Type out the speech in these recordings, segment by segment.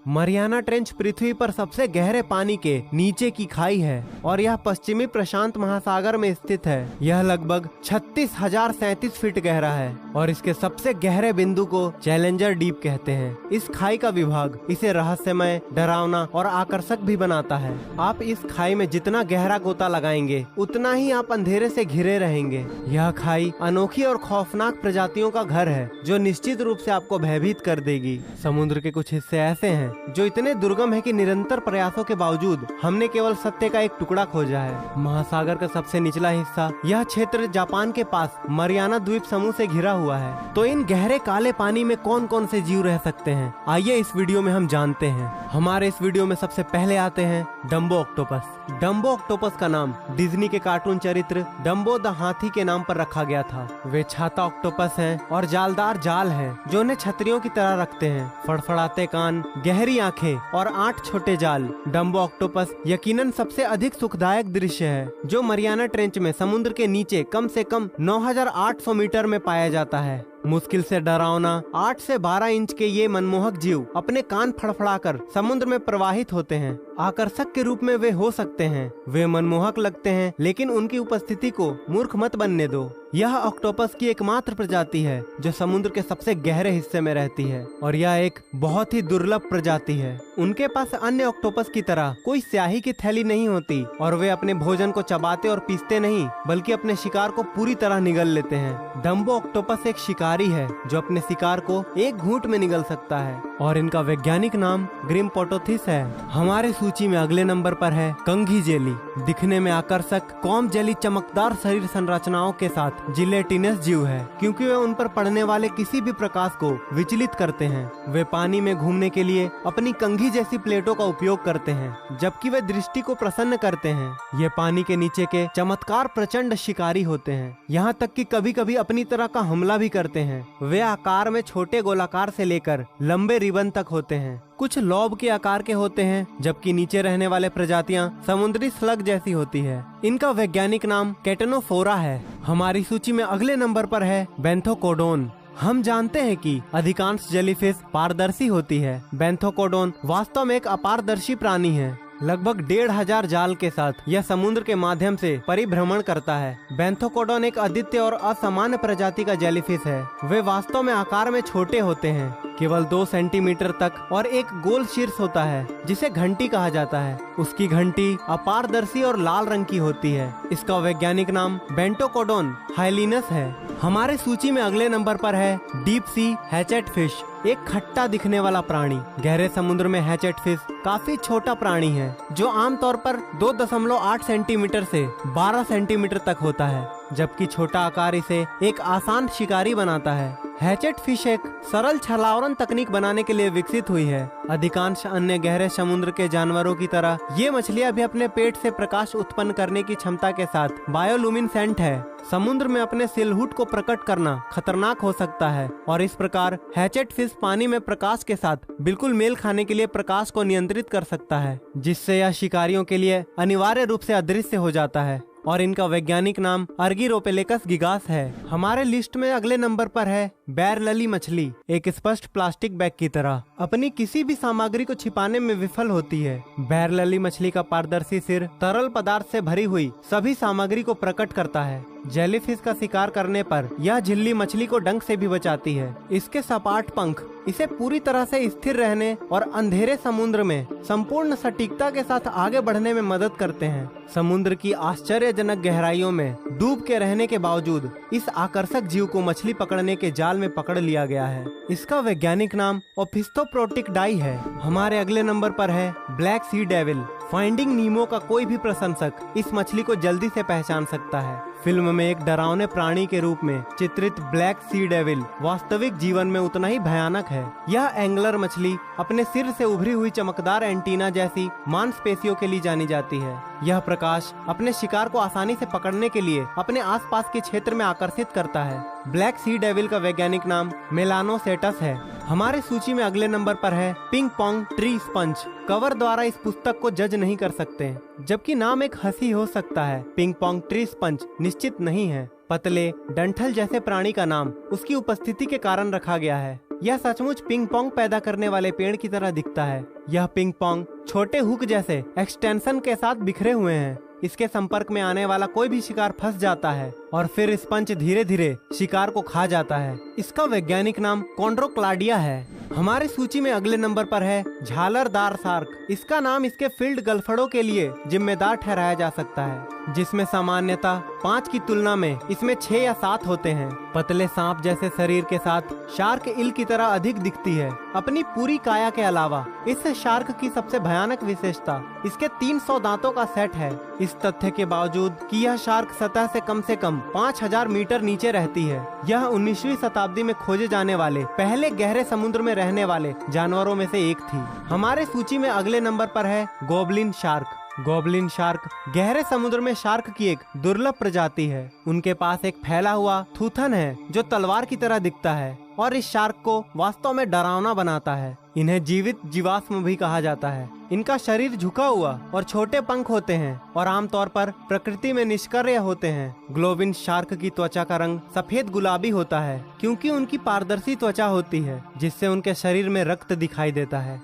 Mariana trench पृथ्वी पर सबसे गहरे पानी के नीचे की खाई है और यह पश्चिमी प्रशांत महासागर में स्थित है। यह लगभग 36,037 फीट गहरा है और इसके सबसे गहरे बिंदु को चैलेंजर डीप कहते हैं। इस खाई का विभाग इसे रहस्यमय, डरावना और आकर्षक भी बनाता है। आप इस खाई में जितना गहरा गोता लगाएंगे उतना ही आप अंधेरे से घिरे रहेंगे। यह खाई अनोखी और खौफनाक प्रजातियों का घर है जो निश्चित रूप से आपको भयभीत कर देगी। समुद्र के कुछ हिस्से ऐसे हैं जो इतने दुर्गम है कि निरंतर प्रयासों के बावजूद हमने केवल सत्य का एक टुकड़ा खोजा है। महासागर का सबसे निचला हिस्सा यह क्षेत्र जापान के पास मरियाना द्वीप समूह से घिरा हुआ है। तो इन गहरे काले पानी में कौन कौन से जीव रह सकते हैं, आइए इस वीडियो में हम जानते हैं। हमारे इस वीडियो में सबसे पहले आते हैं डम्बो ऑक्टोपस। डम्बो ऑक्टोपस का नाम डिज्नी के कार्टून चरित्र डम्बो द हाथी के नाम पर रखा गया था। वे छाता ऑक्टोपस हैं और जालदार जाल हैं जो उन्हें छतरियों की तरह रखते हैं। फड़फड़ाते कान, गहरी आंखें और 8 छोटे जाल। डम्बो ऑक्टोपस यकीनन सबसे अधिक सुखदायक दृश्य है जो मरियाना ट्रेंच में समुद्र के नीचे कम से कम 9,800 मीटर में पाया जाता है। मुश्किल से डरावना 8 से 12 इंच के ये मनमोहक जीव अपने कान फड़फड़ाकर समुद्र में प्रवाहित होते हैं। आकर्षक के रूप में वे हो सकते हैं। वे मनमोहक लगते हैं लेकिन उनकी उपस्थिति को मूर्ख मत बनने दो। यह ऑक्टोपस की एकमात्र प्रजाति है जो समुद्र के सबसे गहरे हिस्से में रहती है और यह एक बहुत ही दुर्लभ प्रजाति है। उनके पास अन्य ऑक्टोपस की तरह कोई स्याही की थैली नहीं होती और वे अपने भोजन को चबाते और पीसते नहीं बल्कि अपने शिकार को पूरी तरह निगल लेते हैं। डम्बो ऑक्टोपस एक शिकारी है जो अपने शिकार को एक घूंट में निगल सकता है और इनका वैज्ञानिक नाम ग्रिम्पोटोथिस है। हमारे सूची में अगले नंबर पर है कंघी जेली। दिखने में आकर्षक कॉम जेली चमकदार शरीर संरचनाओं के साथ जिलेटिनस जीव है क्योंकि वे उन पर पड़ने वाले किसी भी प्रकाश को विचलित करते हैं। वे पानी में घूमने के लिए अपनी कंघी जैसी प्लेटों का उपयोग करते हैं जबकि वे दृष्टि को प्रसन्न करते हैं। ये पानी के नीचे के चमत्कार प्रचंड शिकारी होते हैं, यहाँ तक कि कभी कभी अपनी तरह का हमला भी करते हैं। वे आकार में छोटे गोलाकार से लेकर लंबे रिबन तक होते हैं। कुछ लॉब के आकार के होते हैं जबकि नीचे रहने वाले प्रजातियां समुद्री स्लग जैसी होती है। इनका वैज्ञानिक नाम कैटेनोफोरा है। हमारी सूची में अगले नंबर पर है बेंथोकोडोन। हम जानते हैं कि अधिकांश जेलीफिश पारदर्शी होती है। बेंथोकोडोन वास्तव में एक अपारदर्शी प्राणी है। लगभग 1,500 जाल के साथ यह समुद्र के माध्यम से परिभ्रमण करता है। बेंथोकोडोन एक अद्वितीय और असामान्य प्रजाति का जेलीफिश है। वे वास्तव में आकार में छोटे होते हैं, केवल 2 सेंटीमीटर तक, और एक गोल शीर्ष होता है जिसे घंटी कहा जाता है। उसकी घंटी अपारदर्शी और लाल रंग की होती है। इसका वैज्ञानिक नाम बेंटोकोडोन हाइलिनस है। हमारे सूची में अगले नंबर पर है डीप सी हैचेट फिश, एक खट्टा दिखने वाला प्राणी। गहरे समुद्र में हैचेट फिश काफी छोटा प्राणी है जो आमतौर पर 2.8 सेंटीमीटर से 12 सेंटीमीटर तक होता है, जबकि छोटा आकार इसे एक आसान शिकारी बनाता है। हैचेट फिश एक सरल छलावरण तकनीक बनाने के लिए विकसित हुई है। अधिकांश अन्य गहरे समुद्र के जानवरों की तरह ये मछलियां भी अपने पेट से प्रकाश उत्पन्न करने की क्षमता के साथ बायोलुमिनेसेंट है। समुद्र में अपने सिलहुट को प्रकट करना खतरनाक हो सकता है और इस प्रकार हैचेट फिश पानी में प्रकाश के साथ बिल्कुल मेल खाने के लिए प्रकाश को नियंत्रित कर सकता है, जिससे यह शिकारियों के लिए अनिवार्य रूप से अदृश्य हो जाता है और इनका वैज्ञानिक नाम अर्गीरोपेलेकस गिगास है। हमारे लिस्ट में अगले नंबर पर है बैरलली मछली, एक स्पष्ट प्लास्टिक बैग की तरह अपनी किसी भी सामग्री को छिपाने में विफल होती है। बैरलली मछली का पारदर्शी सिर तरल पदार्थ से भरी हुई सभी सामग्री को प्रकट करता है। जेलीफिश का शिकार करने पर यह झिल्ली मछली को डंक से भी बचाती है। इसके सपाट पंख इसे पूरी तरह से स्थिर रहने और अंधेरे समुद्र में संपूर्ण सटीकता के साथ आगे बढ़ने में मदद करते हैं। समुद्र की आश्चर्यजनक गहराइयों में डूब के रहने के बावजूद इस आकर्षक जीव को मछली पकड़ने के जाल में पकड़ लिया गया है। इसका वैज्ञानिक नाम ओपिस्थोप्रोटिकडाई है। हमारे अगले नंबर पर है ब्लैक सी डेविल। फाइंडिंग नीमो का कोई भी प्रशंसक इस मछली को जल्दी से पहचान सकता है। फिल्म में एक डरावने प्राणी के रूप में चित्रित ब्लैक सी डेविल वास्तविक जीवन में उतना ही भयानक है। यह एंगलर मछली अपने सिर से उभरी हुई चमकदार एंटीना जैसी मांसपेशियों के लिए जानी जाती है। यह प्रकाश अपने शिकार को आसानी से पकड़ने के लिए अपने आसपास के क्षेत्र में आकर्षित करता है। ब्लैक सी डेविल का वैज्ञानिक नाम मेलानोसेटस है। हमारे सूची में अगले नंबर पर है ping pong tree sponge. Cover द्वारा इस पुस्तक को जज नहीं कर सकते, जबकि नाम एक हंसी हो सकता है। पिंग पोंग ट्री स्पंज निश्चित नहीं है। पतले डंठल जैसे प्राणी का नाम उसकी उपस्थिति के कारण रखा गया है। यह सचमुच पिंग पोंग पैदा करने वाले पेड़ की तरह दिखता है। यह पिंग पोंग छोटे हुक जैसे एक्सटेंशन के साथ बिखरे हुए हैं। इसके संपर्क में आने वाला कोई भी शिकार फंस जाता है और फिर स्पंज धीरे धीरे शिकार को खा जाता है। इसका वैज्ञानिक नाम कॉन्ड्रोक्लाडिया है। हमारी सूची में अगले नंबर पर है झालरदार शार्क। इसका नाम इसके फील्ड गलफड़ों के लिए जिम्मेदार ठहराया जा सकता है, जिसमें सामान्यतः 5 की तुलना में इसमें 6 या 7 होते हैं। पतले सांप जैसे शरीर के साथ शार्क इल की तरह अधिक दिखती है। अपनी पूरी काया के अलावा इस शार्क की सबसे भयानक विशेषता इसके 300 दांतों का सेट है। इस तथ्य के बावजूद कि यह शार्क सतह से कम 5000 मीटर नीचे रहती है, यह 19वीं शताब्दी में खोजे जाने वाले पहले गहरे समुद्र में रहने वाले जानवरों में से एक थी। हमारे सूची में अगले नंबर पर है गोब्लिन शार्क। गोब्लिन शार्क गहरे समुद्र में शार्क की एक दुर्लभ प्रजाति है। उनके पास एक फैला हुआ थूथन है जो तलवार की तरह दिखता है और इस शार्क को वास्तव में डरावना बनाता है। इन्हें जीवित जीवाश्म भी कहा जाता है। इनका शरीर झुका हुआ और छोटे पंख होते हैं और आमतौर पर प्रकृति में निष्क्रिय होते हैं। ग्लोबिन शार्क की त्वचा का रंग सफेद गुलाबी होता है क्योंकि उनकी पारदर्शी त्वचा होती है जिससे उनके शरीर में रक्त दिखाई देता है।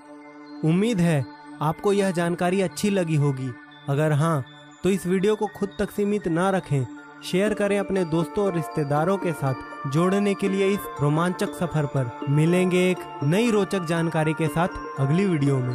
उम्मीद है आपको यह जानकारी अच्छी लगी होगी। अगर हाँ तो इस वीडियो को खुद तक सीमित ना रखें, शेयर करें अपने दोस्तों और रिश्तेदारों के साथ। जोड़ने के लिए इस रोमांचक सफर पर मिलेंगे एक नई रोचक जानकारी के साथ अगली वीडियो में।